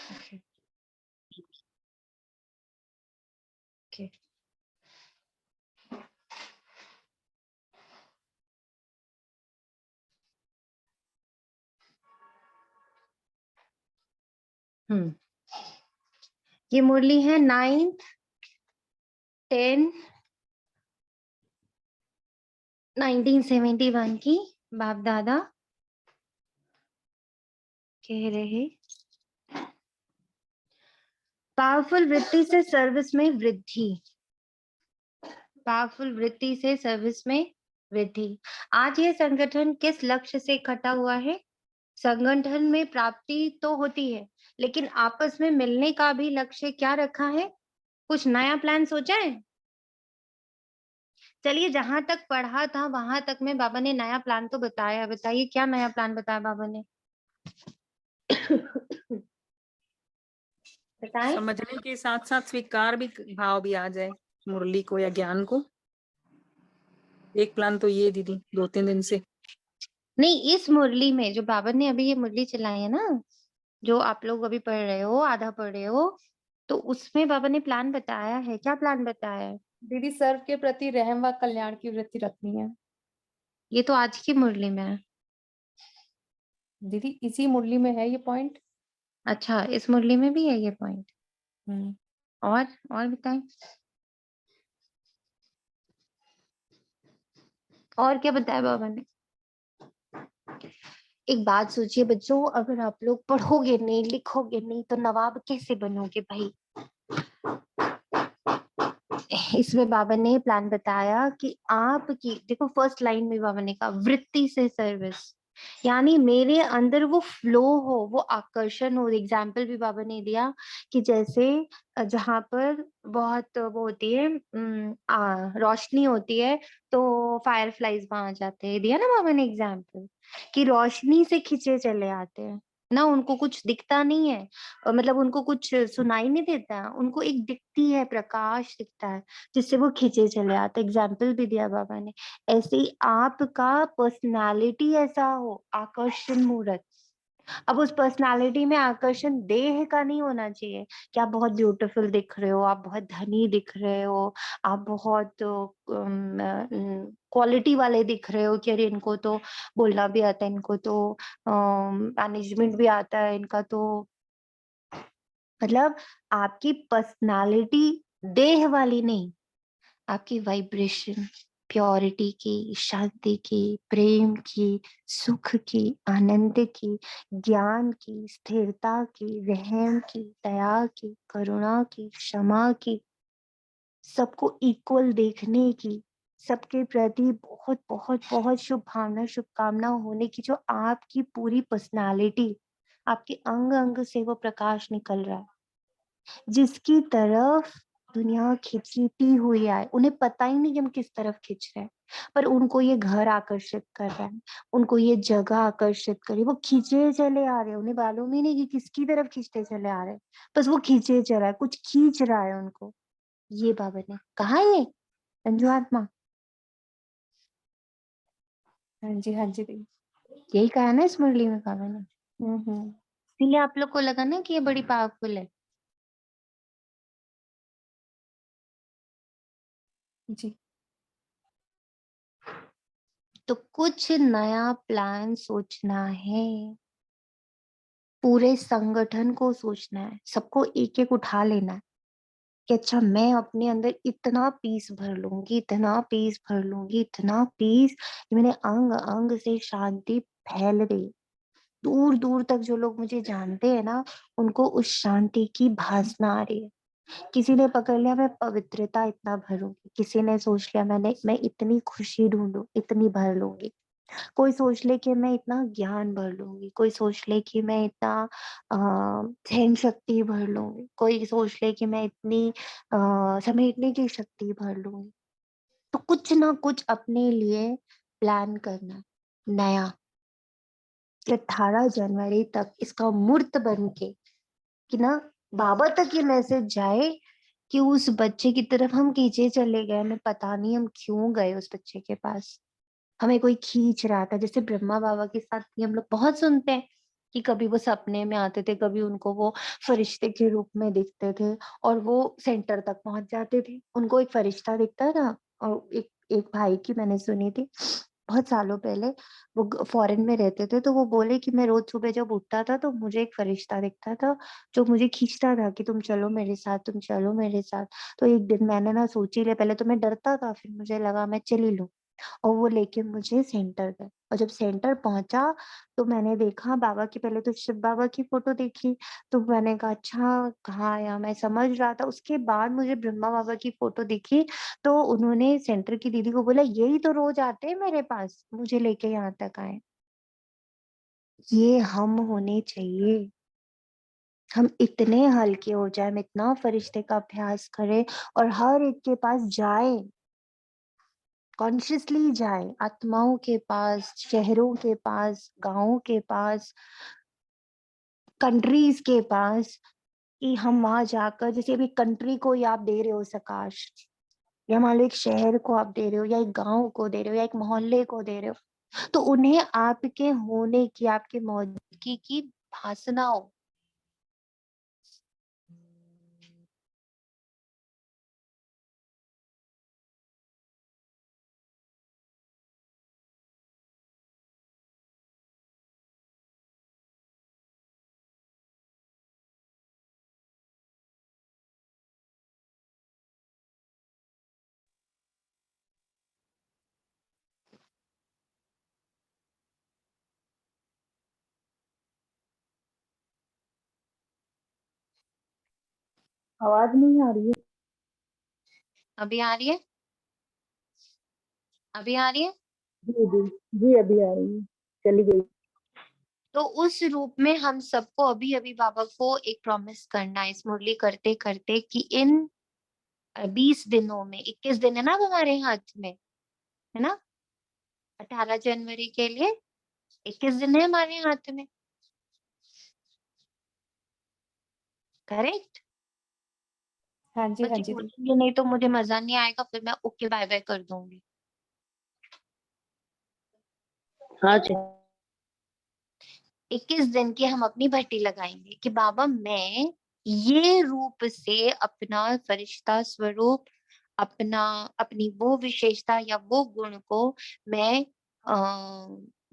Okay okay. ये मुरली है 9th 10 1971 की। बाप दादा कह रहे पावरफुल वृत्ति से सर्विस में वृद्धि। पावरफुल वृत्ति से सर्विस में वृद्धि। आज ये संगठन किस लक्ष्य से इकट्ठा हुआ है? संगठन में प्राप्ति तो होती है, लेकिन आपस में मिलने का भी लक्ष्य क्या रखा है? कुछ नया प्लान सोचा है? चलिए, जहां तक पढ़ा था वहां तक में बाबा ने नया प्लान तो बताया। बताइए क्या नया प्लान बताया बाबा ने? बताएं। समझने के साथ साथ स्वीकार भी भाव भी आ जाए मुरली को या ज्ञान को। एक प्लान तो ये दीदी 2-3 दिन से। नहीं, इस मुरली में जो बाबा ने अभी ये मुरली चलाई है ना, जो आप लोग अभी पढ़ रहे हो, आधा पढ़ रहे हो, तो उसमें बाबा ने प्लान बताया है। क्या प्लान बताया है? दीदी सर्व के प्रति रहम व कल्याण की वृत्ति रखनी है। ये तो आज की मुरली में है। दीदी इसी मुरली में है ये पॉइंट। अच्छा, इस मुरली में भी है ये पॉइंट। और बताएं, और क्या बताया बाबा ने? एक बात सोचिए बच्चों, अगर आप लोग पढ़ोगे नहीं, लिखोगे नहीं, तो नवाब कैसे बनोगे भाई? इसमें बाबा ने प्लान बताया कि आपकी, देखो फर्स्ट लाइन में बाबा ने कहा वृत्ति से सर्विस, यानी मेरे अंदर वो फ्लो हो, वो आकर्षण हो। एग्जाम्पल भी बाबा ने दिया कि जैसे जहां पर बहुत वो होती है, रोशनी होती है, तो फायर फ्लाइज वहां आ जाते हैं। दिया ना बाबा ने एग्जाम्पल कि रोशनी से खींचे चले आते हैं ना, उनको कुछ दिखता नहीं है, मतलब उनको कुछ सुनाई नहीं देता, उनको एक दिखती है, प्रकाश दिखता है, जिससे वो खींचे चले आते। एग्जाम्पल भी दिया बाबा ने। ऐसे ही आपका पर्सनालिटी ऐसा हो, आकर्षण मूर्त। अब उस पर्सनालिटी में आकर्षण देह का नहीं होना चाहिए कि आप बहुत ब्यूटीफुल दिख रहे हो, आप बहुत धनी दिख रहे हो, आप बहुत क्वालिटी वाले दिख रहे हो कि अरे इनको तो बोलना भी आता है, इनको तो मैनेजमेंट भी आता है, इनका तो, मतलब आपकी पर्सनालिटी देह वाली नहीं, आपकी वाइब्रेशन, प्योरिटी की, शांति की, प्रेम की, सुख की, आनंद की, ज्ञान की, स्थिरता की, रहम की, दया की, करुणा की, क्षमा की, सबको इक्वल देखने की, सबके प्रति बहुत बहुत बहुत शुभ भावना, शुभकामना होने की, जो आपकी पूरी पर्सनालिटी, आपके अंग अंग से वो प्रकाश निकल रहा है, जिसकी तरफ दुनिया खिंचती हुई आए। उन्हें पता ही नहीं कि हम किस तरफ खींच रहे हैं, पर उनको ये घर आकर्षित कर रहा है, उनको ये जगह आकर्षित कर रही है, वो खींचे चले आ रहे हैं। उन्हें मालूम ही नहीं कि किसकी तरफ खींचते चले आ रहे हैं, बस वो खींचे चल रहा है, कुछ खींच रहा है उनको। ये बाबा ने कहा, ये संजू आत्मा, हाँ जी हाँ जी दीदी। यही कहा ना इस मुरली में बाबा ने। हम्म। इसलिए आप लोग को लगा ना कि ये बड़ी पावरफुल है। जी तो कुछ नया प्लान सोचना है, पूरे संगठन को सोचना है, सबको एक एक उठा लेना है कि अच्छा मैं अपने अंदर इतना पीस भर लूंगी, इतना पीस भर लूंगी, इतना पीस कि मेरे अंग अंग से शांति फैल रही, दूर दूर तक जो लोग मुझे जानते हैं ना, उनको उस शांति की भासना आ रही है। किसी ने पकड़ लिया मैं पवित्रता इतना भरूंगी, किसी ने सोच लिया मैं इतनी खुशी ढूंढू, इतनी भर लूंगी। कोई सोच ले कि मैं इतना ज्ञान भर लूंगी, कोई सोच ले कि मैं इतना सहन शक्ति भर लूंगी, कोई सोच ले कि मैं इतनी समेटने की शक्ति भर लूंगी। तो कुछ ना कुछ अपने लिए प्लान करना नया, 18 जनवरी तक इसका मूर्त बन के, कि ना बाबा तक ये मैसेज जाए कि उस बच्चे की तरफ हम खींचे चले गए, हमें पता नहीं हम क्यों गए उस बच्चे के पास, हमें कोई खींच रहा था। जैसे ब्रह्मा बाबा के साथ भी हम लोग बहुत सुनते हैं कि कभी वो सपने में आते थे, कभी उनको वो फरिश्ते के रूप में दिखते थे और वो सेंटर तक पहुँच जाते थे। उनको एक फरिश्ता दिखता था और एक एक भाई की मैंने सुनी थी बहुत सालों पहले, वो फॉरेन में रहते थे, तो वो बोले कि मैं रोज सुबह जब उठता था तो मुझे एक फरिश्ता दिखता था जो मुझे खींचता था कि तुम चलो मेरे साथ, तुम चलो मेरे साथ। तो एक दिन मैंने ना सोच ही लिया, पहले तो मैं डरता था, फिर मुझे लगा मैं चली लूं, और वो लेके मुझे सेंटर गए। और जब सेंटर पहुंचा तो मैंने देखा बाबा की, पहले तो शिव बाबा की फोटो देखी, तो मैंने कहा अच्छा कहाँ आया, मैं समझ रहा था। उसके बाद मुझे ब्रह्मा बाबा की फोटो दिखी, तो उन्होंने सेंटर की दीदी को बोला यही तो रोज आते हैं मेरे पास, मुझे लेके यहाँ तक आए। ये हम होने चाहिए, हम इतने हल्के हो जाए, हम इतना फरिश्ते का अभ्यास करें और हर एक के पास जाए, कॉन्शियसली जाए, आत्माओं के पास, शहरों के पास, गांवों के पास, कंट्रीज के पास, कि हम वहां जाकर, जैसे अभी कंट्री को ही आप दे रहे हो सकाश, या मान लो एक शहर को आप दे रहे हो, या एक गांव को दे रहे हो, या एक मोहल्ले को दे रहे हो, तो उन्हें आपके होने की, आपके मौजूदगी की भासना हो। आवाज नहीं आ रही है? अभी आ रही है? अभी आ रही है? जी जी जी, अभी आ रही है, चली गई। तो उस रूप में हम सबको अभी अभी बाबा को एक प्रॉमिस करना है इस मुरली करते करते, कि इन 20 दिनों में, 21 दिन है ना अब हमारे हाथ में, है ना, 18 जनवरी के लिए 21 दिन है हमारे हाथ में, करेक्ट? हाँ जी, हाँ बच्चे जी दीदी। बोलेंगे नहीं तो मुझे मजा नहीं आएगा, फिर मैं ओके बाय बाय कर दूंगी। हाँ जी। 21 दिन की हम अपनी भट्टी लगाएंगे कि बाबा मैं ये रूप से अपना फरिश्ता स्वरूप, अपना, अपनी वो विशेषता या वो गुण को मैं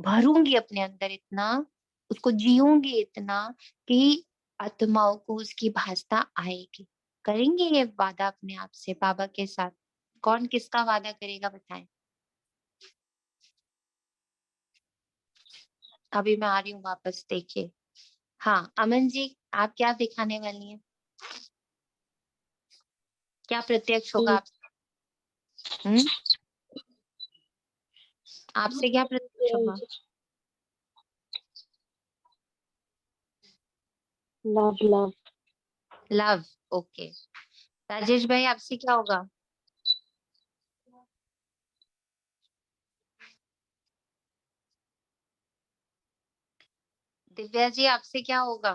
भरूंगी अपने अंदर इतना, उसको जीऊंगी इतना कि आत्माओं को उसकी भासता आएगी। करेंगे ये वादा अपने आप से बाबा के साथ? कौन किसका वादा करेगा बताएं? अभी मैं आ रही हूँ वापस, देखिए। हाँ अमन जी, आप क्या दिखाने वाली हैं? क्या प्रत्यक्ष होगा आप? हम्म, आपसे क्या प्रत्यक्ष होगा? Love love. Love. Okay. Rajesh भाई आपसे क्या होगा? दिव्या जी आपसे क्या होगा?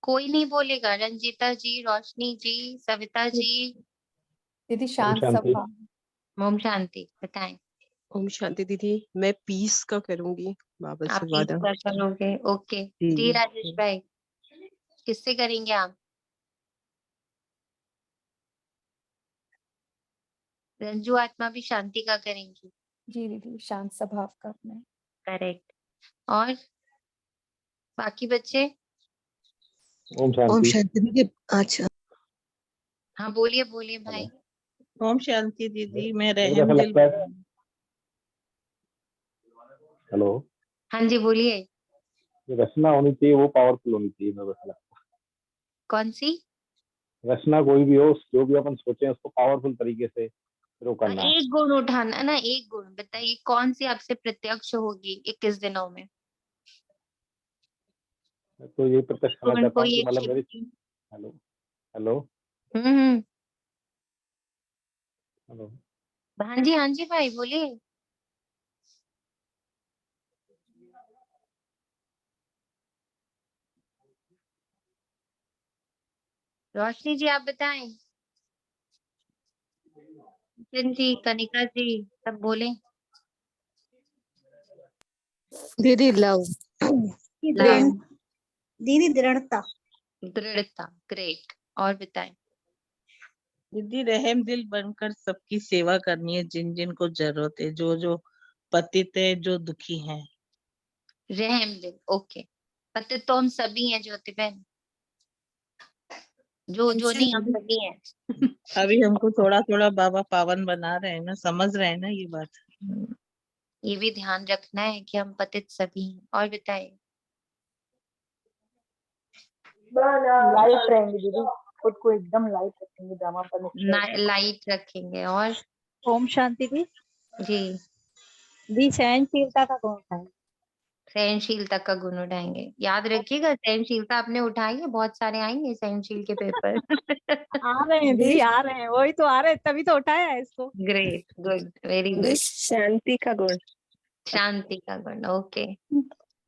कोई नहीं बोलेगा। रंजीता जी, रोशनी जी, सविता जी, दीदी ओम शांत शांति। सभा। मोम शांति, बताएं। ओम शांति दीदी, मैं पीस का करूंगी बाबा आप से वादा। इसका करोगे? ओके जी जी। राजेश भाई किससे करेंगे आप? रंजू आत्मा भी शांति का करेंगी। जी दीदी, शांत स्वभाव का अपना है। करेक्ट। और बाकी बच्चे? ओम ओम शांति। शांति दीदी। अच्छा, हाँ बोलिए बोलिए हेलो। भाई। ओम शांति दीदी, मैं मेरे को ऐसा रहम दिल लगता है, बनूंगी। हेलो, हाँ जी बोलिए। जो रचना होनी चाहिए वो पावरफुल होनी चाहिए। मैं बस कौन सी? रचना कोई भी हो, जो भी अपन सोचे उसको पावरफुल तरीके से फिर वो करना है। एक गुण उठाना ना, एक गुण बताइए कौन सी आपसे प्रत्यक्ष होगी 21 दिनों में? मैं तो ये प्रत्यक्ष करना गुण चाहता हूँ कोई कि एक मतलब मेरी, शक्ति। हेलो हेलो हम्म। हेलो, हाँ जी भाई बोलिए। रोशनी जी आप बताएं। सचिन जी, कनिका जी, सब बोले। दीदी लव लव, दीदी दृढ़ता। दृढ़ता, ग्रेट। और बताएं। दीदी रहम दिल बनकर सबकी सेवा करनी है, जिन जिन को जरूरत है, जो जो पतित है, जो दुखी हैं। रहम दिल, ओके। पति तो हम सभी हैं ज्योति बहन, जो नहीं हम सभी हैं। अभी हमको थोड़ा थोड़ा बाबा पावन बना रहे हैं ना, समझ रहे हैं ना ये बात। ये भी ध्यान रखना है कि हम पतित सभी हैं। और बताइए। लाइट रहेंगे दीदी, खुद को एकदम लाइट रखेंगे, ड्रामा पर लाइट रखेंगे। और ओम शांति दी। जी, दी सहनशीलता का गुण है। सहनशीलता का गुण उठाएंगे। याद रखिएगा, सहनशीलता आपने उठाई है, बहुत सारे आएंगे सहनशील के पेपर। आ रहे हैं दीदी, आ रहे हैं, वही तो आ रहे हैं, तभी तो उठाया है इसको। Great, good, very good. शांति का गुण। शांति का गुण, ओके।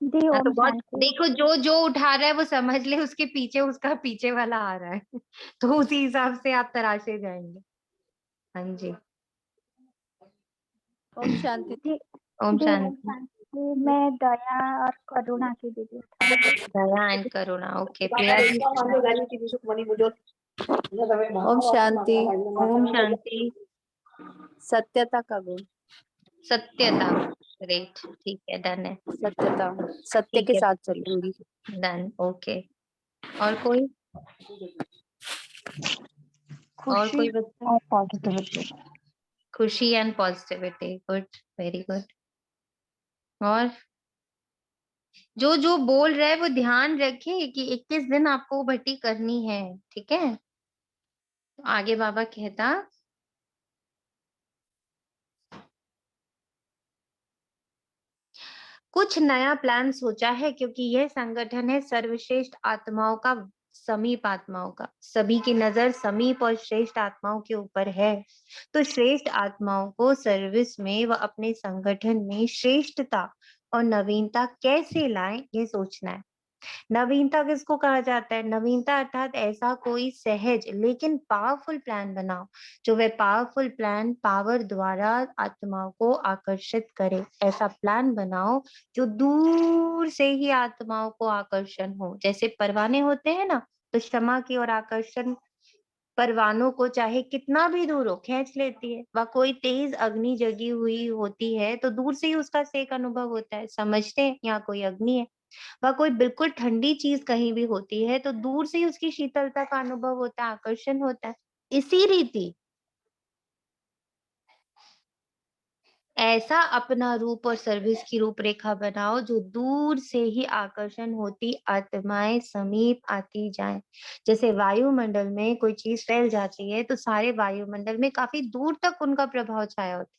दी हाँ, तो ओम बहुत शांति। देखो, जो जो उठा रहा है वो समझ ले उसके पीछे उसका पीछे वाला आ रहा है। तो उसी हिसाब से आप तराशे जाएंगे। हाँ जी, ओम शांति। दी ओम दी ओम शांति। शांति। मैं दया और करुणा की दीदी उठा रही हूँ। दया and Karuna, okay. Priya ji. Om Shanti. Om Shanti. सत्यता का गुण। सत्यता, ग्रेट, ठीक है, डन है। सत्यता, सत्य ठीक के है, साथ चलूंगी। Done, okay. और कोई? और कोई बच्चा? और पॉजिटिविटी। खुशी and positivity, good, very good. और जो जो बोल रहे हैं वो ध्यान रखे कि 21 दिन आपको भट्टी करनी है, ठीक है। तो आगे बाबा कहता, कुछ नया प्लान सोचा है, क्योंकि यह संगठन है सर्वश्रेष्ठ आत्माओं का, समीप आत्माओं का। सभी की नजर समीप और श्रेष्ठ आत्माओं के ऊपर है। तो श्रेष्ठ आत्माओं को सर्विस में व अपने संगठन में श्रेष्ठता और नवीनता कैसे लाएं, ये सोचना है। नवीनता किसको कहा जाता है? नवीनता अर्थात ऐसा कोई सहज लेकिन पावरफुल प्लान बनाओ, जो वह पावरफुल प्लान पावर द्वारा आत्माओं को आकर्षित करे। ऐसा प्लान बनाओ जो दूर से ही आत्माओं को आकर्षण हो। जैसे परवाने होते हैं ना, तो क्षमा की ओर आकर्षण परवानों को चाहे कितना भी दूर हो खींच लेती है। वह कोई तेज अग्नि जगी हुई होती है तो दूर से ही उसका सेक अनुभव होता है, समझते हैं यहाँ कोई अग्नि है। वह कोई बिल्कुल ठंडी चीज कहीं भी होती है तो दूर से ही उसकी शीतलता का अनुभव होता है, आकर्षण होता है। इसी रीति ऐसा अपना रूप और सर्विस की रूपरेखा बनाओ जो दूर से ही आकर्षण होती आत्माएं समीप आती जाएं। जैसे वायुमंडल में कोई चीज फैल जाती है तो सारे वायुमंडल में काफी दूर तक उनका प्रभाव छाया होता है।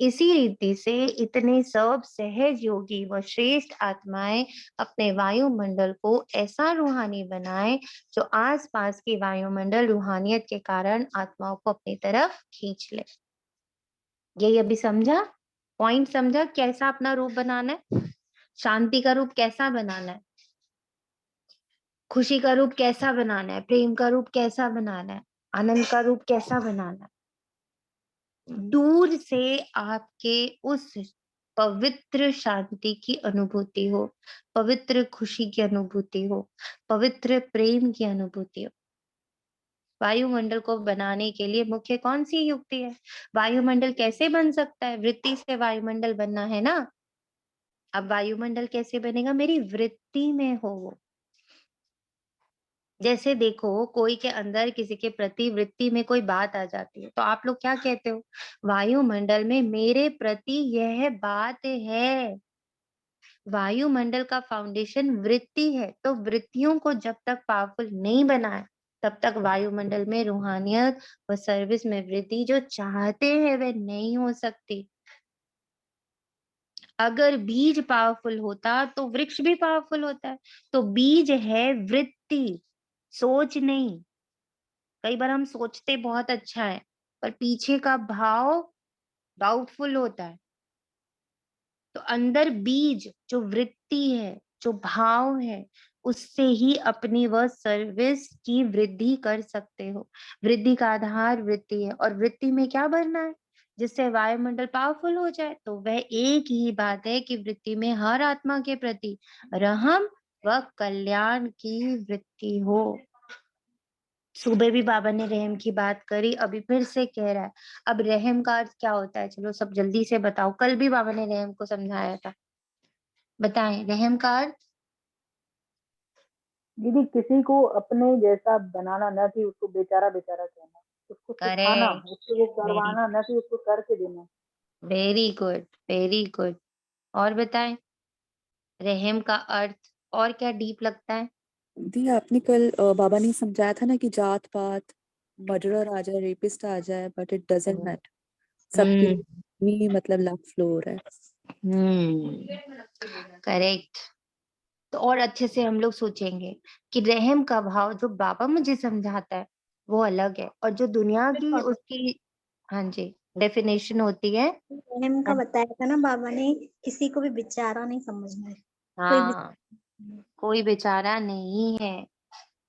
इसी रीति से इतने सब सहज योगी व श्रेष्ठ आत्माएं अपने वायुमंडल को ऐसा रूहानी बनाएं जो आसपास की वायुमंडल रूहानियत के कारण आत्माओं को अपनी तरफ खींच ले। यही अभी समझा, पॉइंट समझा, कैसा अपना रूप बनाना है। शांति का रूप कैसा बनाना है, खुशी का रूप कैसा बनाना है, प्रेम का रूप कैसा बनाना है, आनंद का रूप कैसा बनाना है। दूर से आपके उस पवित्र शांति की अनुभूति हो, पवित्र खुशी की अनुभूति हो, पवित्र प्रेम की अनुभूति हो। वायुमंडल को बनाने के लिए मुख्य कौन सी युक्ति है? वायुमंडल कैसे बन सकता है? वृत्ति से वायुमंडल बनना है ना। अब वायुमंडल कैसे बनेगा? मेरी वृत्ति में हो वो। जैसे देखो, कोई के अंदर किसी के प्रति वृत्ति में कोई बात आ जाती है तो आप लोग क्या कहते हो? वायुमंडल में मेरे प्रति यह बात है। वायुमंडल का फाउंडेशन वृत्ति है, तो वृत्तियों को जब तक पावरफुल नहीं बनाए तब तक वायुमंडल में रूहानियत व सर्विस में वृद्धि जो चाहते हैं वह नहीं हो सकती। अगर बीज पावरफुल होता तो वृक्ष भी पावरफुल होता है। तो बीज है वृत्ति, सोच नहीं। कई बार हम सोचते बहुत अच्छा है पर पीछे का भाव डाउटफुल होता है। तो अंदर बीज जो वृत्ति है, जो भाव है, उससे ही अपनी वह सर्विस की वृद्धि कर सकते हो। वृद्धि का आधार वृत्ति है और वृत्ति में क्या भरना है? जिससे वायुमंडल पावरफुल हो जाए। तो वह एक ही बात है कि वृत्ति में हर आत्मा के प्रति रहम व कल्याण की वृत्ति हो। सुबह भी बाबा ने रहम की बात करी, अभी फिर से कह रहा है। अब रहम का अर्थ क्या होता है, चलो सब जल्दी से बताओ। कल भी बाबा ने रहम को समझाया था, बताएं रहम का अर्थ। दीदी किसी को अपने जैसा बनाना, न कि उसको बेचारा बेचारा कहना, उसको सिखाना, करेक्ट, उसको वो वेरी करवाना, न कि उसको करके देना। Very good, very good. और बताएं रहम का अर्थ और क्या डीप लगता है। दी आपने कल बाबा ने समझाया था ना कि जात पात मर्डरर आ जाए, रेपिस्ट आ जाए, बट इट डजंट मैटर, सबके लिए मतलब लव फ्लो हो रहा है। करेक्ट। तो और अच्छे से हम लोग सोचेंगे कि रहम का भाव जो बाबा मुझे समझाता है वो अलग है, और जो दुनिया की उसकी, हाँ जी, डेफिनेशन होती है। रहम का बताया था ना बाबा ने, किसी को भी बेचारा नहीं समझना है। हाँ, कोई बेचारा नहीं है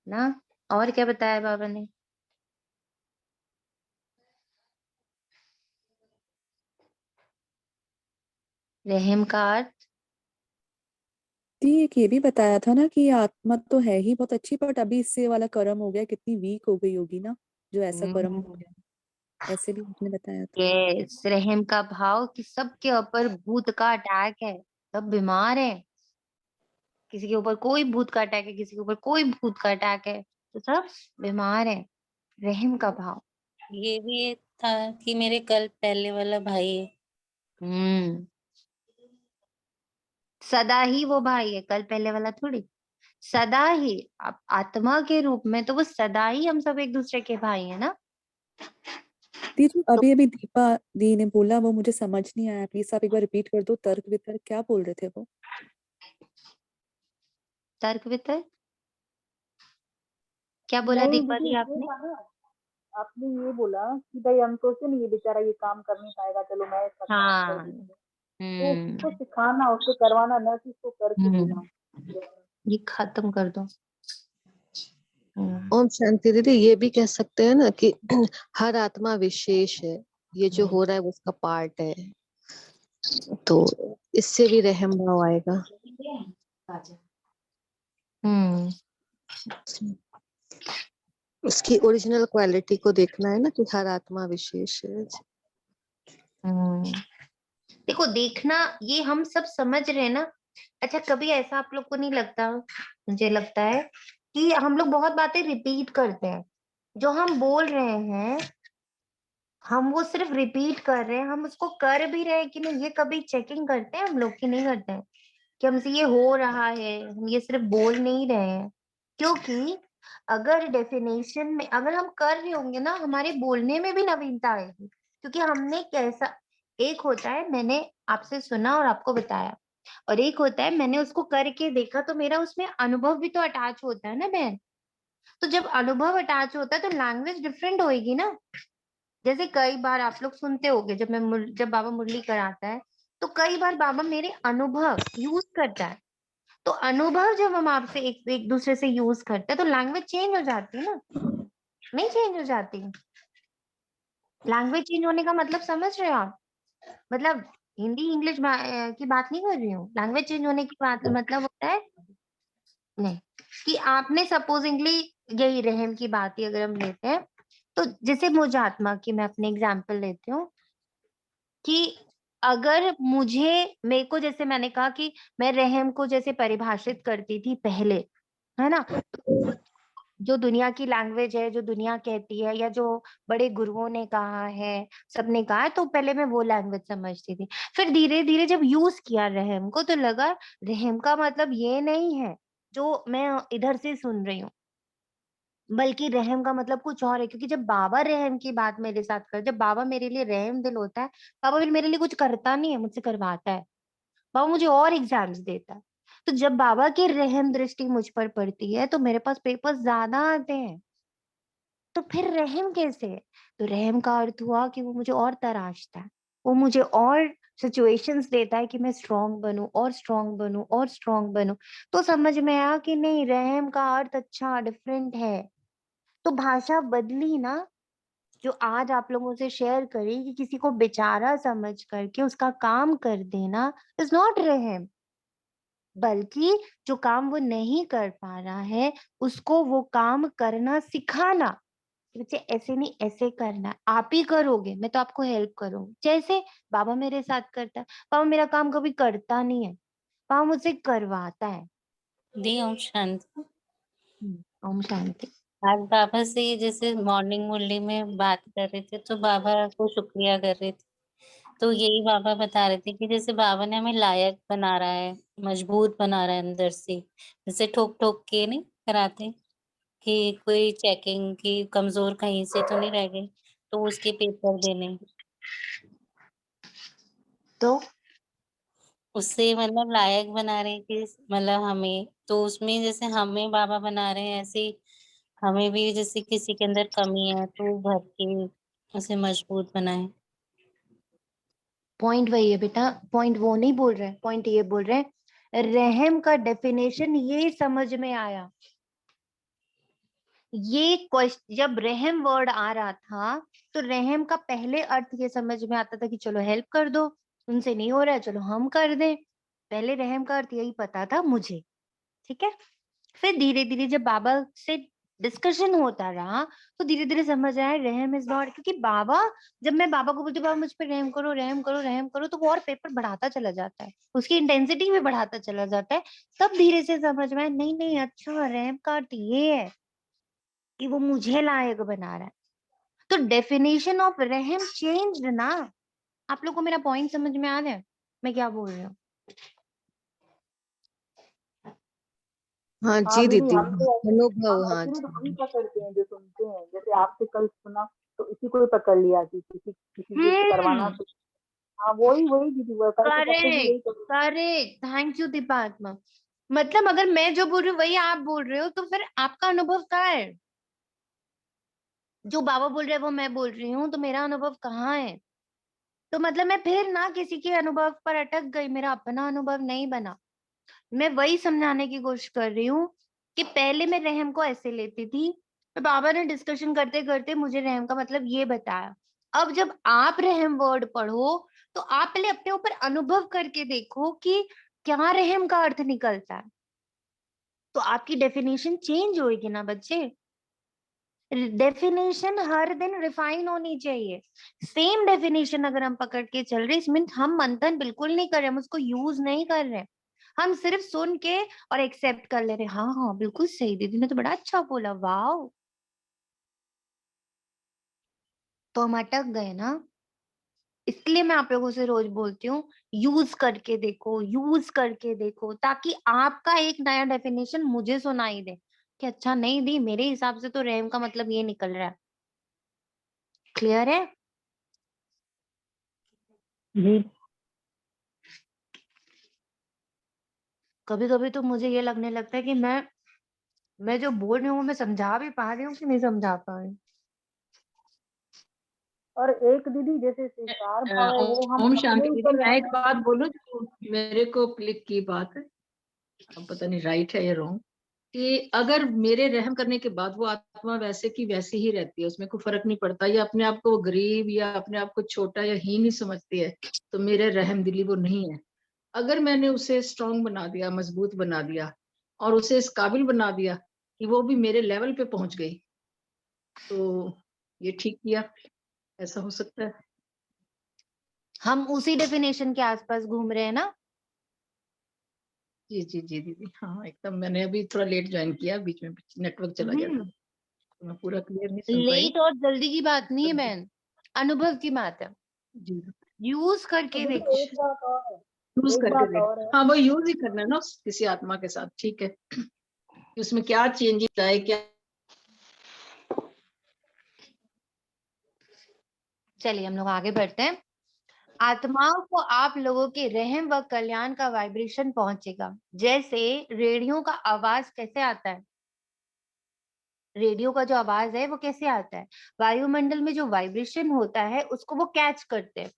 ना। और क्या बताया बाबा ने। रहम का अर्थ। दी एक ये भी बताया था ना कि आत्मा तो है ही बहुत अच्छी, बट अभी इससे वाला कर्म हो गया, कितनी वीक हो गई होगी ना जो ऐसा कर्म हो गया, ऐसे भी आपने बताया था। यस, रहम का भाव कि सबके ऊपर भूत का अटैक है, सब बीमार है। किसी के ऊपर कोई भूत का अटैक है, किसी के ऊपर कोई भूत का अटैक है, तो सब बीमार है। रहम का भाव। ये भी एक था कि मेरे कल पहले वाला भाई है। हम्म, सदा ही वो भाई है, कल पहले वाला थोड़ी। सदा ही आत्मा के रूप में तो वो सदा ही हम सब एक दूसरे के भाई है ना। दी जो तो अभी अभी दीपा दी ने बोला वो मुझे समझ नहीं आया, प्लीज आप एक बार रिपीट कर दो। तर्क वितर्क क्या बोल रहे थे वो? तर्क वितर्क क्या बोला नहीं दीपा दीदी, दी ये आपने। था ना, आपने ये बोला कि भाई हम सोचे नहीं ये बेचारा ये काम कर नहीं पाएगा, चलो मैं इसका काम कर हाँ, देती हूँ। तो हम्म उसको सिखाना, उसको करवाना, न कि उसको करके देना। ये खत्म कर दो। ओम शांति दीदी, ये भी कह सकते हैं ना कि हर आत्मा विशेष है, ये जो हो रहा है वो उसका पार्ट है, तो इससे भी रहम भाव आएगा। हम्म उसकी ओरिजिनल क्वालिटी को देखना है ना कि हर आत्मा विशेष है। देखो, देखना ये हम सब समझ रहे हैं ना। अच्छा, कभी ऐसा आप लोग को नहीं लगता, मुझे लगता है कि हम लोग बहुत बातें रिपीट करते हैं। जो हम बोल रहे हैं हम वो सिर्फ रिपीट कर रहे हैं, हम उसको कर भी रहे हैं कि नहीं, ये कभी चेकिंग करते हैं हम लोग कि नहीं करते हैं कि हमसे ये हो रहा है, हम ये सिर्फ बोल नहीं रहे हैं। क्योंकि अगर डेफिनेशन में अगर हम कर रहे होंगे ना, हमारे बोलने में भी नवीनता आएगी। क्योंकि हमने कैसा, एक होता है मैंने आपसे सुना और आपको बताया, और एक होता है मैंने उसको करके देखा, तो मेरा उसमें अनुभव भी तो अटैच होता है ना बहन। तो जब अनुभव अटैच होता है तो लैंग्वेज डिफरेंट होएगी ना। जैसे कई बार आप लोग सुनते होंगे, जब बाबा मुरली कराता है तो कई बार बाबा मेरे अनुभव यूज करता है। तो अनुभव जब हम आपसे एक दूसरे से यूज करते हैं तो लैंग्वेज चेंज हो जाती है ना, नहीं चेंज हो जाती। लैंग्वेज चेंज होने का मतलब समझ रहे हो आप, मतलब हिंदी इंग्लिश की बात नहीं कर रही हूँ। लैंग्वेज चेंज होने की बात मतलब होता है नहीं कि आपने सपोजिंगली, यही रहम की बात ही अगर हम लेते हैं, तो जैसे मुझे आत्मा की मैं अपने एग्जाम्पल लेती हूँ कि अगर मेरे को, जैसे मैंने कहा कि मैं रहम को जैसे परिभाषित करती थी पहले, है ना, तो जो दुनिया की लैंग्वेज है, जो दुनिया कहती है, या जो बड़े गुरुओं ने कहा है, सबने कहा है, तो पहले मैं वो लैंग्वेज समझती थी। फिर धीरे धीरे जब यूज किया रहम को तो लगा रहम का मतलब ये नहीं है जो मैं इधर से सुन रही हूँ, बल्कि रहम का मतलब कुछ और है। क्योंकि जब बाबा रहम की बात मेरे साथ कर, जब बाबा मेरे लिए रहम दिल होता है, बाबा फिर मेरे लिए कुछ करता नहीं है, मुझसे करवाता है। बाबा मुझे और एग्जाम्स देता है। तो जब बाबा की रहम दृष्टि मुझ पर पड़ती है तो मेरे पास पेपर्स ज्यादा आते हैं। तो फिर रहम कैसे है? तो रहम का अर्थ हुआ कि वो मुझे और तराशता है, वो मुझे और सिचुएशंस देता है कि मैं स्ट्रांग बनूं और स्ट्रांग बनूं और स्ट्रांग बनूं। तो समझ में आया कि नहीं, रहम का अर्थ अच्छा डिफरेंट है। तो भाषा बदली ना, जो आज आप लोगों से शेयर करी कि किसी को बेचारा समझ करके उसका काम कर देना इज नॉट रहम, बल्कि जो काम वो नहीं कर पा रहा है उसको वो काम करना सिखाना। बच्चे ऐसे नहीं, ऐसे करना है, आप ही करोगे, मैं तो आपको हेल्प करूंगी। जैसे बाबा मेरे साथ करता है, बाबा मेरा काम कभी करता नहीं है, बाबा मुझसे करवाता है। दी ओम शांति। ओम शांति। आज बाबा से जैसे मॉर्निंग मुरली में बात कर रहे थे तो बाबा को शुक्रिया कर रहे थे, तो यही बाबा बता रहे थे कि जैसे बाबा ने हमें लायक बना रहा है, मजबूत बना रहा है अंदर से, जैसे ठोक ठोक के नहीं कराते कि कोई चेकिंग की कमजोर कहीं से तो नहीं रह गई तो उसके पेपर देने, तो उससे मतलब लायक बना रहे हैं कि मतलब हमें, तो उसमें जैसे हमें बाबा बना रहे हैं ऐसे ही हमें भी जैसे किसी के अंदर कमी है तो भर के उसे मजबूत बनाए। पॉइंट वही है बेटा, पॉइंट वो नहीं बोल रहे, पॉइंट ये बोल रहे हैं रहम का डेफिनेशन ये समझ में आया। ये क्वेश्चन जब रहम वर्ड आ रहा था तो रहम का पहले अर्थ ये समझ में आता था कि चलो हेल्प कर दो, उनसे नहीं हो रहा है चलो हम कर दें। पहले रहम का अर्थ यही पता था मुझे, ठीक है। फिर धीरे धीरे जब बाबा से डिस्कशन होता रहा तो धीरे धीरे समझ आया रहम इज नॉट, क्योंकि बाबा, जब मैं बाबा को बोलती हूँ बाबा मुझ पर रहम करो रहम करो रहम करो, तो वो और पेपर बढ़ाता चला जाता है, उसकी इंटेंसिटी भी बढ़ाता चला जाता है। तब धीरे से समझ में आया नहीं नहीं अच्छा रहम का अर्थ ये है कि वो मुझे लायक बना रहा है। तो डेफिनेशन ऑफ रहम चेंज्ड ना। आप लोग को मेरा पॉइंट समझ में आ रहा है मैं क्या बोल रही हूँ? हाँ हाँ जी दीदी, दीदी, हम तो अनुभव, हम हाँ एक्चुअली जी। वही पकड़ते हैं जो सुनते हैं। जैसे आपसे कल सुना तो इसी को ही पकड़ लिया कि किसी किसी से करवाना तो हाँ वही वही दीदी, वो कल से परसों भी यही करेक्ट कर। Correct, thank you Deepatma. मतलब अगर मैं जो बोल रही हूँ वही आप बोल रहे हो तो फिर आपका अनुभव कहाँ है? जो बाबा बोल रहे हैं वो मैं बोल रही हूँ, तो मेरा अनुभव कहाँ है? तो मतलब मैं फिर ना किसी के अनुभव पर अटक गई, मेरा अपना अनुभव नहीं बना। मैं वही समझाने की कोशिश कर रही हूँ कि पहले मैं रहम को ऐसे लेती थी, तो बाबा ने डिस्कशन करते करते मुझे रहम का मतलब ये बताया। अब जब आप रहम वर्ड पढ़ो तो आप पहले अपने ऊपर अनुभव करके देखो कि क्या रहम का अर्थ निकलता है, तो आपकी डेफिनेशन चेंज होगी ना बच्चे। डेफिनेशन हर दिन रिफाइन होनी चाहिए। सेम डेफिनेशन अगर हम पकड़ के चल रहे, इसमें हम मंथन बिल्कुल नहीं कर रहे, हम उसको यूज नहीं कर रहे, हम सिर्फ सुन के और एक्सेप्ट कर ले रहे। हाँ हाँ बिल्कुल सही, दीदी ने तो बड़ा अच्छा बोला, वाह। तो हम अटक गए ना। इसलिए मैं आप लोगों से रोज बोलती हूँ यूज करके देखो, यूज करके देखो, ताकि आपका एक नया डेफिनेशन मुझे सुनाई दे कि अच्छा नहीं दी, मेरे हिसाब से तो रहम का मतलब ये निकल रहा है। क्लियर है? जी कभी कभी तो मुझे ये लगने लगता है कि मैं जो बोल रही हूँ मैं समझा भी पा रही हूँ कि नहीं समझा पा रही हूँ। और एक दीदी जैसे स्वीकार भाव है वो हम ओम अपने शांति दीदी, ऊपर मैं एक रखते हैं। बात बोलूं जो मेरे को क्लिक की बात है, अब पता नहीं राइट है या रॉन्ग, कि अगर मेरे रहम करने के बाद वो आत्मा वैसे की वैसी ही रहती है, उसमें कोई फर्क नहीं पड़ता, या अपने आप को गरीब या अपने आप को छोटा या हीन नहीं समझती है, तो मेरे रहम दिली वो नहीं है। अगर मैंने उसे स्ट्रांग बना दिया, मजबूत बना दिया और उसे इस काबिल बना दिया कि वो भी मेरे लेवल पे पहुंच गई, तो ये ठीक किया, ऐसा हो सकता है। हम उसी डेफिनेशन के आसपास घूम रहे हैं ना। जी जी जी दीदी, हाँ एकदम। मैंने अभी थोड़ा लेट ज्वाइन किया, बीच में नेटवर्क चला गया था, तो मैं पूरा क्लियर नहीं सुन पाई। लेट और जल्दी की बात नहीं है बहन, अनुभव की बात है। जी, यूज तो करके दीदी देखो। एक बात और है, यूज एक करके बात देख, और है। हाँ वो यूज ही करना है ना किसी आत्मा के साथ, ठीक है, कि उसमें क्या चेंजेस आए, क्या। चलिए हम लोग आगे बढ़ते हैं। आत्माओं को आप लोगों के रहम व कल्याण का वाइब्रेशन पहुंचेगा। जैसे रेडियो का आवाज कैसे आता है, रेडियो का जो आवाज है वो कैसे आता है, वायुमंडल में जो वाइब्रेशन होता है उसको वो कैच करते हैं,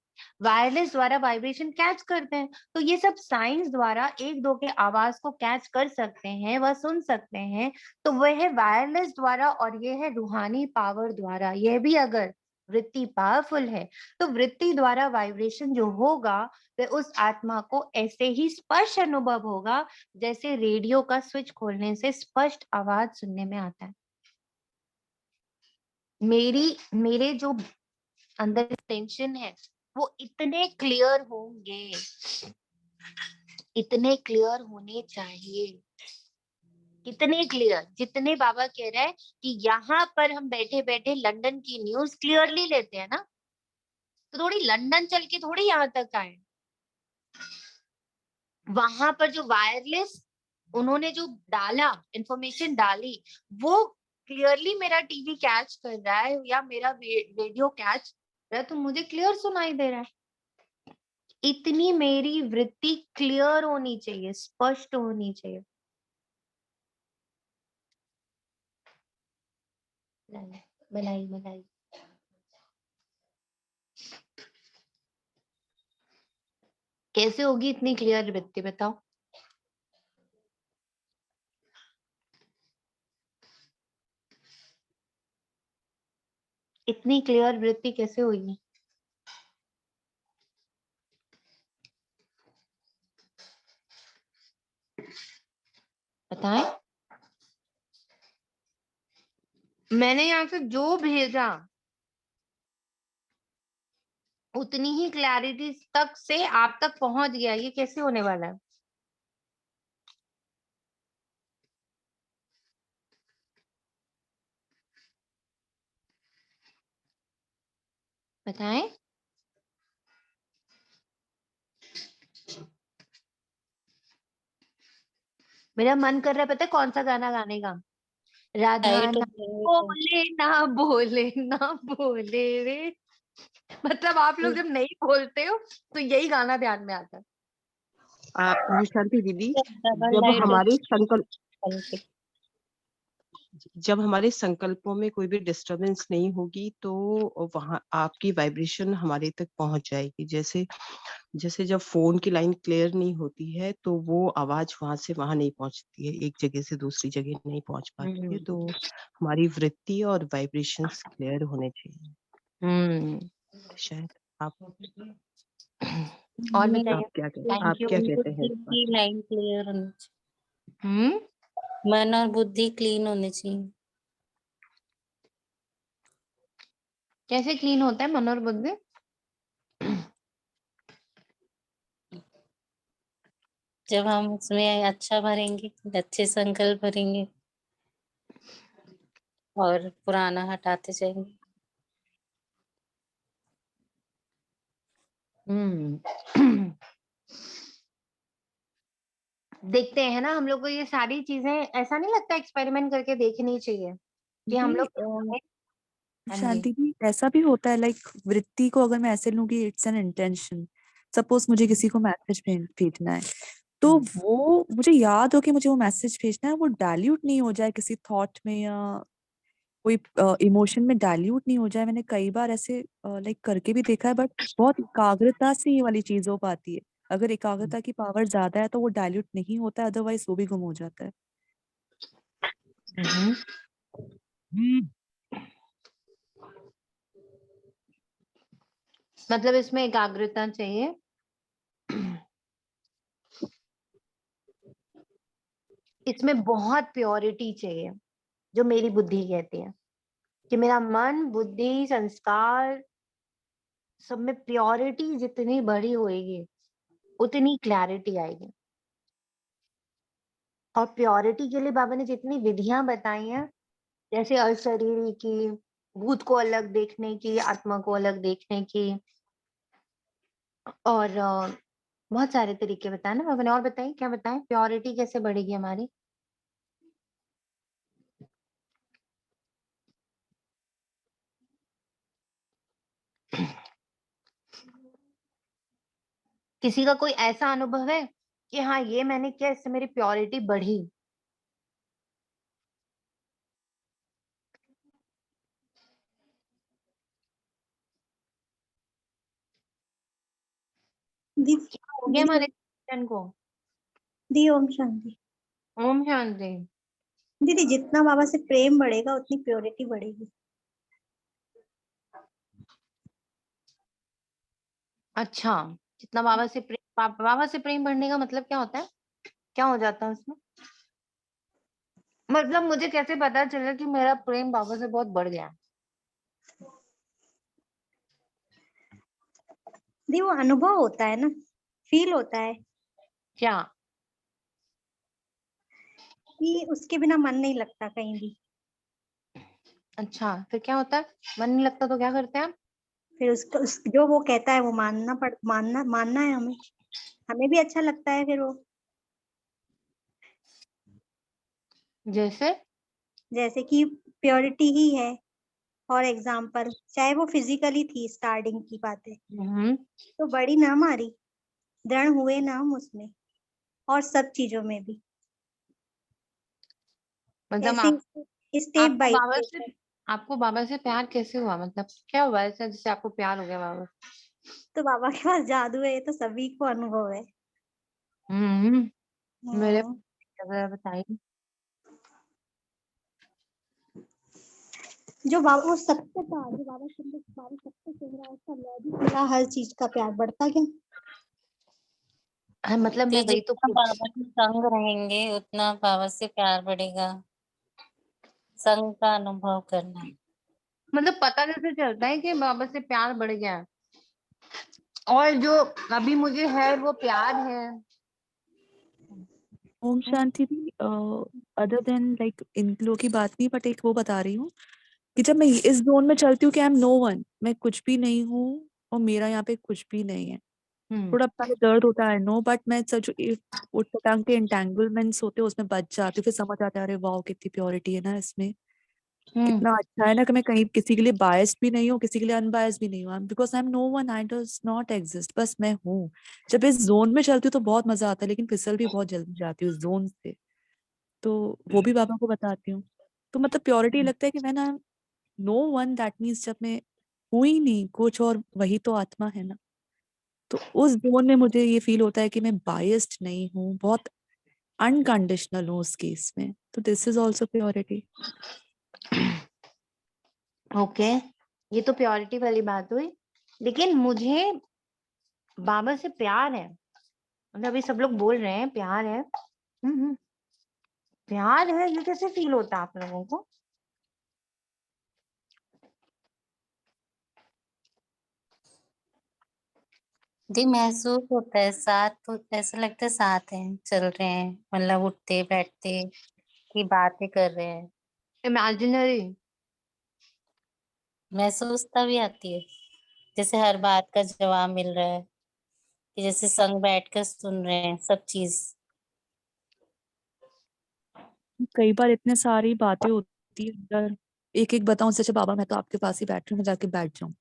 वायरलेस द्वारा वाइब्रेशन कैच करते हैं। तो ये सब साइंस द्वारा एक दो के आवाज को कैच कर सकते हैं, वह सुन सकते हैं। तो वह है वायरलेस द्वारा और ये है रूहानी पावर द्वारा। यह भी अगर वृत्ति पावरफुल है, तो वृत्ति द्वारा वाइब्रेशन जो होगा वह उस आत्मा को ऐसे ही स्पष्ट अनुभव होगा जैसे रेडियो का स्विच खोलने से स्पष्ट आवाज सुनने में आता है। मेरे जो अंदर टेंशन है वो इतने क्लियर होंगे, इतने क्लियर होने चाहिए, इतने क्लियर जितने बाबा कह रहे हैं कि यहाँ पर हम बैठे बैठे लंदन की न्यूज क्लियरली लेते हैं ना, तो थोड़ी लंदन चल के थोड़ी यहाँ तक आए। वहां पर जो वायरलेस उन्होंने जो डाला, इंफॉर्मेशन डाली, वो क्लियरली मेरा टीवी कैच कर रहा है या मेरा रेडियो कैच कर रहा है, तो मुझे क्लियर सुनाई दे रहा है। इतनी मेरी वृत्ति क्लियर होनी चाहिए, स्पष्ट होनी चाहिए। मलाई मलाई कैसे होगी इतनी क्लियर वृत्ति, बताओ? इतनी क्लियर वृत्ति कैसे होगी? बताएं। मैंने यहाँ से जो भेजा उतनी ही क्लैरिटी तक से आप तक पहुंच गया, ये कैसे होने वाला है? बताएं। मेरा मन कर रहा है, पता है कौन सा गाना गाने का? राधा लाइट ना बोले ना बोले ना बोले रे। मतलब आप लोग जब नहीं बोलते हो तो यही गाना ध्यान में आता है। ओम शांति दीदी, डबल जब लाइट हमारे संकल्प होती है। जब हमारे संकल्पों में कोई भी डिस्टरबेंस नहीं होगी तो वहां आपकी वाइब्रेशन हमारे तक पहुंच जाएगी। जैसे जैसे जब फोन की लाइन क्लियर नहीं होती है तो वो आवाज वहां से वहां नहीं पहुंचती है, एक जगह से दूसरी जगह नहीं पहुंच पाती है। तो हमारी वृत्ति और वाइब्रेशंस क्लियर होने चाहिए। शायद आप और मेरी बताइए। क्या थैंक यू। कहते हैं इस बात की में? लाइन क्लियर होनी चाहिए। मन और बुद्धि क्लीन होनी चाहिए। कैसे क्लीन होता है मन और बुद्धि? जब हम उसमें अच्छा भरेंगे, अच्छे संकल्प भरेंगे और पुराना हटाते जाएंगे। देखते हैं ना, हम लोग को ये सारी चीजें ऐसा नहीं लगता एक्सपेरिमेंट करके देखनी चाहिए कि हम जी, लोग हाँ जी। शांति भी ऐसा भी होता है, लाइक वृत्ति को अगर मैं ऐसे लूं कि इट्स एन इंटेंशन, सपोज मुझे किसी को मैसेज भेजना है, तो वो मुझे याद हो कि मुझे वो मैसेज भेजना है, वो डाइल्यूट नहीं हो जाए किसी थॉट में या कोई इमोशन में डाइल्यूट नहीं हो जाए। मैंने कई बार ऐसे लाइक करके भी देखा है, बट बहुत एकाग्रता से ये वाली चीज हो पाती है। अगर एकाग्रता की पावर ज्यादा है तो वो डाइल्यूट नहीं होता है, अदरवाइज वो भी गुम हो जाता है। मतलब इसमें एकाग्रता चाहिए। इसमें बहुत प्योरिटी चाहिए, जो मेरी बुद्धि कहती है कि मेरा मन, बुद्धि, संस्कार सब में प्योरिटी जितनी बड़ी होएगी उतनी क्लैरिटी आएगी। और प्योरिटी के लिए बाबा ने जितनी विधियां बताई हैं, जैसे अशरीरी की, भूत को अलग देखने की, आत्मा को अलग देखने की, और बहुत सारे तरीके बताए ना बाबा ने। और बताइए क्या बताएं, प्योरिटी कैसे बढ़ेगी हमारी? किसी का कोई ऐसा अनुभव है कि हाँ ये मैंने किया, इससे मेरी प्योरिटी बढ़ी? दी क्या हो गया दी हमारे चिंतन को? दी ओम शांति। ओम शांति। दीदी जितना बाबा से प्रेम बढ़ेगा उतनी प्योरिटी बढ़ेगी। अच्छा, जितना बाबा से प्रेम, बाबा से प्रेम बढ़ने का मतलब क्या होता है? क्या हो जाता है उसमें? मतलब मुझे कैसे पता चला कि मेरा प्रेम बाबा से बहुत बढ़ गया? दी वो अनुभव होता है ना, फील होता है क्या? कि उसके बिना मन नहीं लगता कहीं भी। अच्छा, फिर क्या होता है? मन नहीं लगता तो क्या करते हैं आप? फिर उसको जो वो कहता है वो मानना है हमें। हमें भी अच्छा लगता है फिर वो। जैसे? जैसे कि प्योरिटी ही है फॉर एग्जाम्पल, चाहे वो फिजिकली थी स्टार्टिंग की बातें, तो बड़ी ना हमारी, दृढ़ हुए ना हम उसमें, और सब चीजों में भी मतलब ऐसे स्टेप आपको बाय बाबा स्टेप। से आपको बाबा से प्यार कैसे हुआ? मतलब क्या हुआ ऐसा जिससे आपको प्यार हो गया बाबा? तो बाबा के पास जादू है, ये तो सभी को अनुभव है। मेरे हम्म। बताइए। जो बाबा वो सबसे प्यार, जो बाबा के अंदर बाबा सबसे चेहरा उसका लॉजिक मिला, हर चीज का प्यार बढ़ता गया। मतलब मैं वही तो जितना बाबा के संग रहेंगे उतना बाबा से प्यार बढ़ेगा। संग का अनुभव करना है। मतलब पता कैसे चलता है कि बाबा से प्यार बढ़ गया है? और जो अभी मुझे है वो प्यार है। ओम शांति दी, अदर देन लाइक इन लोगों की बात नहीं, बट एक वो बता रही हूँ कि जब मैं इस जोन में चलती हूँ कि आई एम नो वन, मैं कुछ भी नहीं हूँ और मेरा यहाँ पे कुछ भी नहीं है, थोड़ा पहले दर्द होता है नो, बट मैं जो उटपटांग के एंटेंगलमेंट्स होते हैं उसमें बच जाती हूँ, फिर समझ आता है अरे वाह कितनी प्योरिटी है ना इसमें, कितना अच्छा है ना कि मैं कहीं किसी के लिए बायस्ड भी नहीं हूँ, किसी के लिए अनबायस्ड भी नहीं हूँ, because I am no one, I does not exist, बस मैं हूँ। जब इस जोन में चलती हूँ तो बहुत मजा आता है, लेकिन फिसल भी बहुत जल्दी जाती हूँ इस जोन से, तो वो भी बाबा को बताती हूँ। तो मतलब प्योरिटी लगता है कि when I am no one, that means जब मैं हूँ ही नहीं कुछ और वही तो आत्मा है ना, तो उस जोन में मुझे ये फील होता है कि मैं बायस्ड नहीं हूँ, बहुत अनकंडीशनल हूँ उस केस में, तो this is also purity. Okay, ये तो प्योरिटी वाली बात हुई, लेकिन मुझे बाबा से प्यार है। मतलब अभी सब लोग बोल रहे हैं प्यार है, प्यार है, ये कैसे फील होता है आप लोगों को? दी महसूस होता है साथ, तो ऐसा लगता है साथ हैं, चल रहे हैं, मतलब उठते बैठते की बातें कर रहे हैं। इमेजिनरी महसूस तभी आती है जैसे हर बात का जवाब मिल रहा है, कि जैसे संग बैठकर सुन रहे हैं सब चीज। कई बार इतने सारी बातें होती है अंदर, एक एक बताऊं, सच बाबा मैं तो आपके पास ही बैठ रही हूँ, मैं जाके बैठ जाऊं,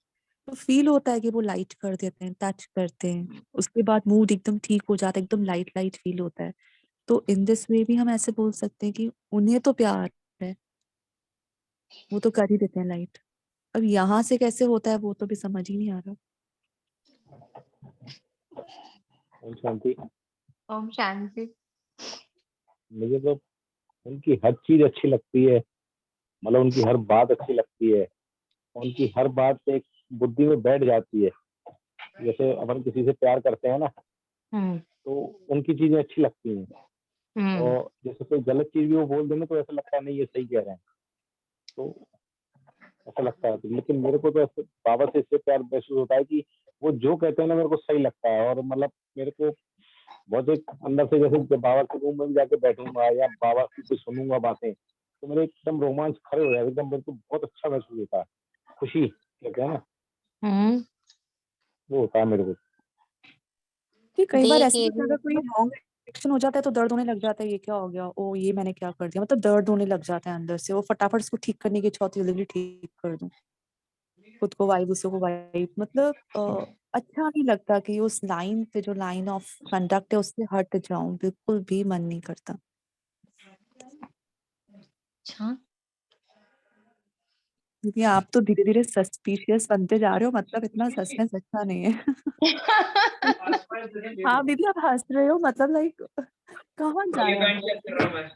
तो फील होता है कि वो लाइट कर देते हैं, टच करते हैं, उसके बाद मूड एकदम ठीक हो जाता है, एकदम लाइट लाइट फील होता है। तो इन दिस वे भी हम ऐसे बोल सकते हैं कि उन्हें तो प्यार है, वो तो कर ही देते हैं लाइट। अब यहाँ से कैसे होता है वो तो भी समझ ही नहीं आ रहा। ओम शांति। ओम शांति। मुझे तो उनकी हर चीज अच्छी लगती है, मतलब उनकी हर बात अच्छी लगती है, उनकी हर बात एक बुद्धि में बैठ जाती है। जैसे अपन किसी से प्यार करते हैं ना, तो उनकी चीजें अच्छी लगती हैं, और जैसे कोई गलत चीज भी वो बोल देना तो ऐसा लगता है नहीं ये सही कह रहे हैं, तो ऐसा लगता है। लेकिन मेरे को तो ऐसे बाबा से इससे प्यार महसूस होता है कि वो जो कहते हैं ना मेरे को सही लगता है, और मतलब मेरे को बहुत एक अंदर से, जैसे जब बाबा के रूम में भी जाके बैठूंगा या बाबा की कुछ सुनूंगा बातें, तो मेरे एकदम रोमांच खड़े हो जाए, एकदम मेरे को बहुत अच्छा महसूस होता है, खुशी कहते हैं ना, वो होता है मेरे को। कि कई बार ऐसे देखिए होता है, अगर कोई रॉन्ग एक्शन हो जाता है तो दर्द होने लग जाता है, ये क्या हो गया, ओ ये मैंने क्या कर दिया, मतलब दर्द होने लग जाता है अंदर से, वो फटाफट इसको ठीक करने की इच्छा होती है, जल्दी ठीक कर दूं, खुद को वाइब दूसरों को वाइब, मतलब अच्छा नहीं लगता कि उस लाइन पे जो लाइन ऑफ कंडक्ट है उससे हट जाऊं, बिल्कुल भी मन नहीं करता। अच्छा, क्योंकि आप तो धीरे धीरे सस्पिशियस बनते जा रहे हो, मतलब इतना सस्पेंस अच्छा नहीं है। हाँ दीदी आप हंस रहे हो, मतलब लाइक कहाँ जाए हम लोग?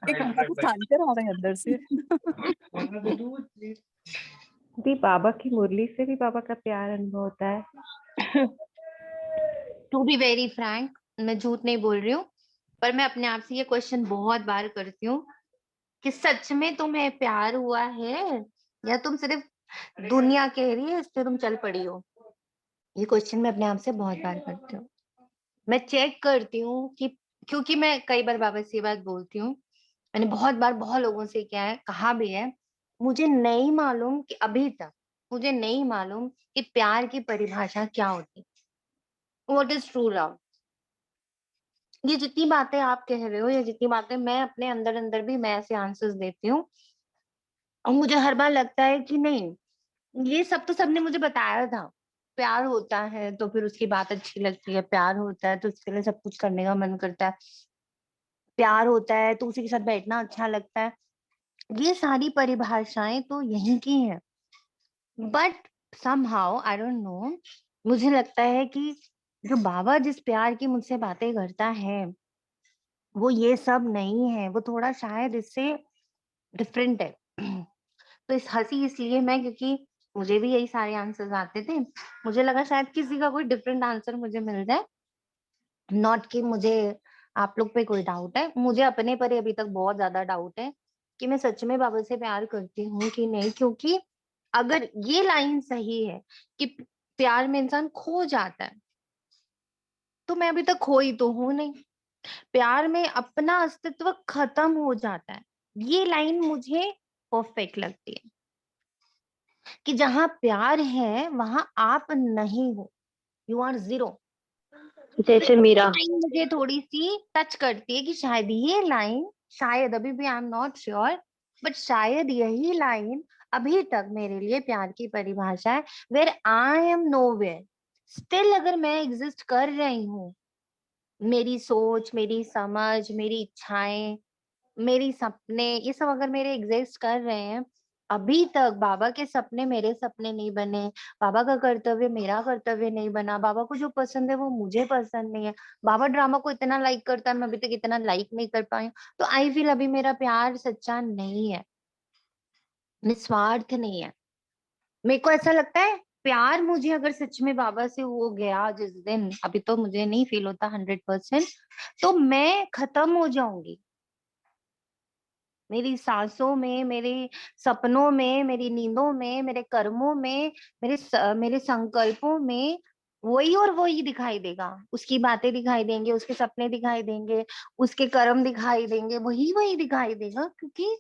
एक घंटा तो शांति रह रहे हैं अंदर से। दी बाबा की मुरली से भी बाबा का प्यार अनुभव होता है। टू बी वेरी फ्रैंक, मैं झूठ नहीं बोल रही हूँ, पर मैं अपने आप से ये क्वेश्चन बहुत बार करती हूँ कि सच में तुम्हें प्यार हुआ है या तुम सिर्फ दुनिया कह रही है इसलिए तुम चल पड़ी हो। ये क्वेश्चन मैं अपने आप से बहुत बार करती हूँ। मैं चेक करती हूँ कि, क्योंकि मैं कई बार बाबा से ये बात बोलती हूँ, मैंने बहुत बार बहुत लोगों से क्या है कहा भी है, मुझे नहीं मालूम कि अभी तक मुझे नहीं मालूम कि प्यार की परिभाषा क्या होती, व्हाट इज ट्रू लव। ये जितनी बातें आप कह रहे हो या जितनी बातें मैं अपने अंदर अंदर भी मैं ऐसे आंसर्स देती हूँ, और मुझे हर बार लगता है कि नहीं, ये सब तो सबने मुझे बताया था। प्यार होता है तो फिर उसकी बात अच्छी लगती है, प्यार होता है तो उसके लिए सब कुछ करने का मन करता है, प्यार होता है तो उसी के साथ बैठना अच्छा लगता है। ये सारी परिभाषाएं तो यहीं की हैं, but somehow I don't know, मुझे लगता है कि जो बाबा जिस प्यार की मुझसे बातें करता है वो ये सब नहीं है, वो थोड़ा शायद इससे डिफरेंट है। तो इस हंसी इसलिए मैं, क्योंकि मुझे भी यही सारे आंसर्स आते थे, मुझे लगा शायद किसी का कोई डिफरेंट आंसर मुझे मिल जाए। नॉट कि मुझे आप लोग पे कोई डाउट है, मुझे अपने पर ही अभी तक बहुत ज्यादा डाउट है कि मैं सच में बाबा से प्यार करती हूँ कि नहीं। क्योंकि अगर ये लाइन सही है कि प्यार में इंसान खो जाता है, तो मैं अभी तक खोई तो हूं नहीं। प्यार में अपना अस्तित्व खत्म हो जाता है, ये लाइन मुझे परफेक्ट लगती है कि जहां प्यार है वहां आप नहीं हो, यू आर जीरो। जैसे मीरा। लाइन मुझे थोड़ी सी टच करती है कि शायद ये लाइन, शायद अभी भी I am not sure, but शायद यही लाइन अभी तक मेरे लिए प्यार की परिभाषा है, where I am nowhere still. अगर मैं एग्जिस्ट कर रही हूँ, मेरी सोच, मेरी समझ, मेरी इच्छाएं, मेरी सपने, ये सब अगर मेरे एग्जिस्ट कर रहे हैं, अभी तक बाबा के सपने मेरे सपने नहीं बने, बाबा का कर्तव्य मेरा कर्तव्य नहीं बना, बाबा को जो पसंद है वो मुझे पसंद नहीं है, बाबा ड्रामा को इतना लाइक करता है, मैं अभी तक इतना लाइक नहीं कर पाई हूँ, तो आई फील अभी मेरा प्यार सच्चा नहीं है, निस्वार्थ नहीं है। मेरे को ऐसा लगता है प्यार मुझे अगर सच में बाबा से हो गया जिस दिन, अभी तो मुझे नहीं फील होता 100%, तो मैं खत्म हो जाऊंगी। मेरी सांसों में, मेरे सपनों में, मेरी नींदों में, मेरे कर्मों में, मेरे संकल्पों में वही और वही दिखाई देगा। उसकी बातें दिखाई देंगे, उसके सपने दिखाई देंगे, उसके कर्म दिखाई देंगे, वही वही दिखाई देगा, क्योंकि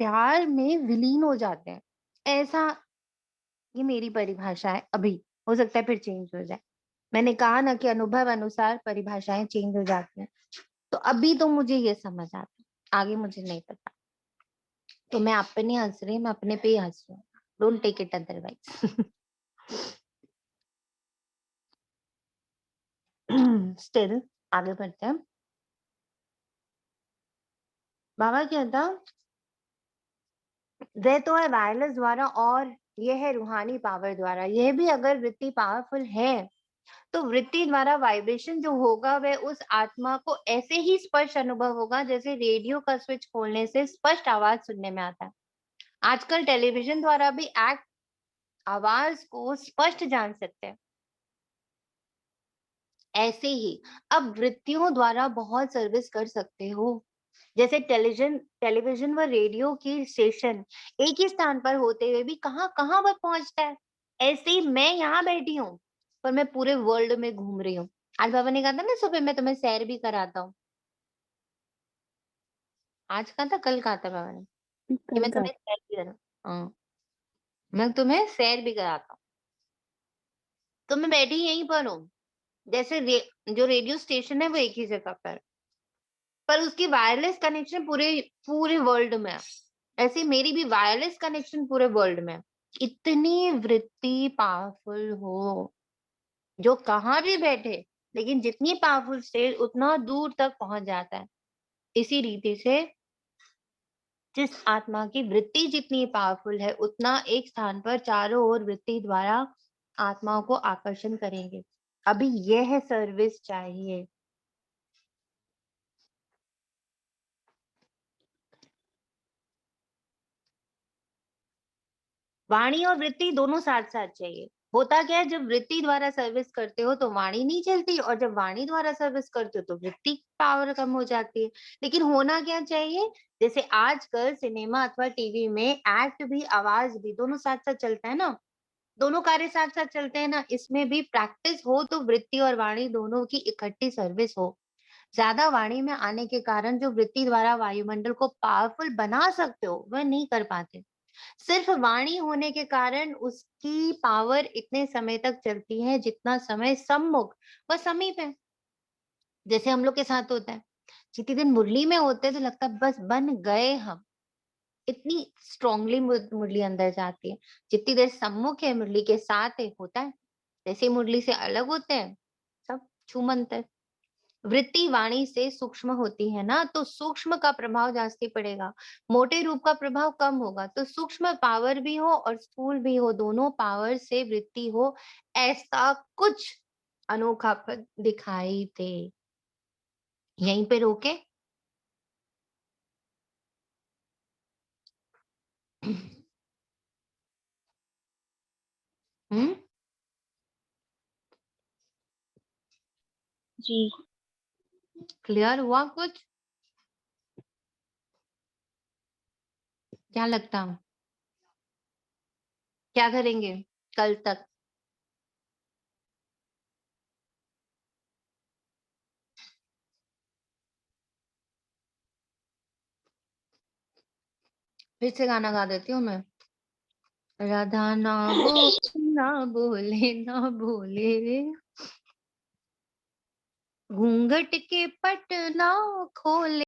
प्यार में विलीन हो जाते हैं। ऐसा, ये मेरी परिभाषा है अभी, हो सकता है फिर चेंज हो जाए। मैंने कहा ना कि अनुभव अनुसार परिभाषाएं चेंज हो जाती हैं, तो अभी तो मुझे ये समझ आता है, आगे मुझे नहीं पता। तो मैं आप पे नहीं हंस रही, मैं अपने पे ही हंस रही हूँ, don't take it otherwise. Still आगे बढ़ते हैं। बाबा कहता, वे तो है वायरलेस द्वारा और ये है रूहानी पावर द्वारा। यह भी अगर वृत्ति पावरफुल है तो वृत्ति द्वारा वाइब्रेशन जो होगा वह उस आत्मा को ऐसे ही स्पष्ट अनुभव होगा जैसे रेडियो का स्विच खोलने से स्पष्ट आवाज सुनने में आता है। आजकल टेलीविजन द्वारा भी एक्ट आवाज को स्पष्ट जान सकते हैं। ऐसे ही अब वृत्तियों द्वारा बहुत सर्विस कर सकते हो। जैसे टेलीविजन व रेडियो की स्टेशन एक ही स्थान पर होते हुए भी कहाँ कहाँ पर पहुंचता है, ऐसे ही मैं यहाँ बैठी हूँ पर मैं पूरे वर्ल्ड में घूम रही हूँ। आज बाबा ने कहा था ना सुबह मैं तुम्हें सैर भी कराता हूँ। आज कहा था, कल कहा था बाबा ने कि कल मैं का। तुम्हें सैर भी करा, हाँ, मैं तुम्हें सैर भी कराता हूँ। तो मैं बैठी यहीं पर हूँ। जैसे जो रेडियो स्टेशन है वो एक ही जगह पर उसकी वायरलेस कनेक्शन पूरे पूरे वर्ल्ड में है। ऐसे मेरी भी वायरलेस कनेक्शन पूरे वर्ल्ड में है। इतनी वृत्ति पावरफुल हो जो कहाँ भी बैठे, लेकिन जितनी पावरफुल स्टेज उतना दूर तक पहुंच जाता है। इसी रीति से जिस आत्मा की वृत्ति जितनी पावरफुल है उतना एक स्थान पर चारों ओर वृत्ति द्वारा आत्माओं को आकर्षण करेंगे। अभी यह सर्विस चाहिए। वाणी और वृत्ति दोनों साथ साथ चाहिए, होता क्या है, जब वृत्ति द्वारा सर्विस करते हो तो वाणी नहीं चलती, और जब वाणी द्वारा सर्विस करते हो तो वृत्ति पावर कम हो जाती है। लेकिन होना क्या चाहिए, जैसे आजकल सिनेमा अथवा टीवी में एक्ट भी आवाज भी दोनों साथ साथ चलता है ना, दोनों कार्य साथ साथ चलते हैं ना, इसमें भी प्रैक्टिस हो तो वृत्ति और वाणी दोनों की इकट्ठी सर्विस हो। ज्यादा वाणी में आने के कारण जो वृत्ति द्वारा वायुमंडल को पावरफुल बना सकते हो वह नहीं कर पाते। सिर्फ वाणी होने के कारण उसकी पावर इतने समय तक चलती है जितना समय सम्मुख व समीप है। जैसे हम लोग के साथ होता है, जितने दिन मुरली में होते हैं तो लगता है बस बन गए हम, इतनी स्ट्रांगली मुरली अंदर जाती है। जितनी देर सम्मुख है मुरली के साथ है होता है, जैसे मुरली से अलग होते हैं सब छूमंतर। वृत्ति वाणी से सूक्ष्म होती है ना, तो सूक्ष्म का प्रभाव जास्ती पड़ेगा, मोटे रूप का प्रभाव कम होगा। तो सूक्ष्म पावर भी हो और स्थूल भी हो, दोनों पावर से वृत्ति हो, ऐसा कुछ अनोखापन दिखाई दे। यहीं पे रोके। हम्म, जी क्लियर हुआ कुछ? क्या लगता, क्या करेंगे कल तक? फिर से गाना गा देती हूँ मैं। राधा ना बोले ना बोले ना बोले रे, घूंघट के पट ना खोले।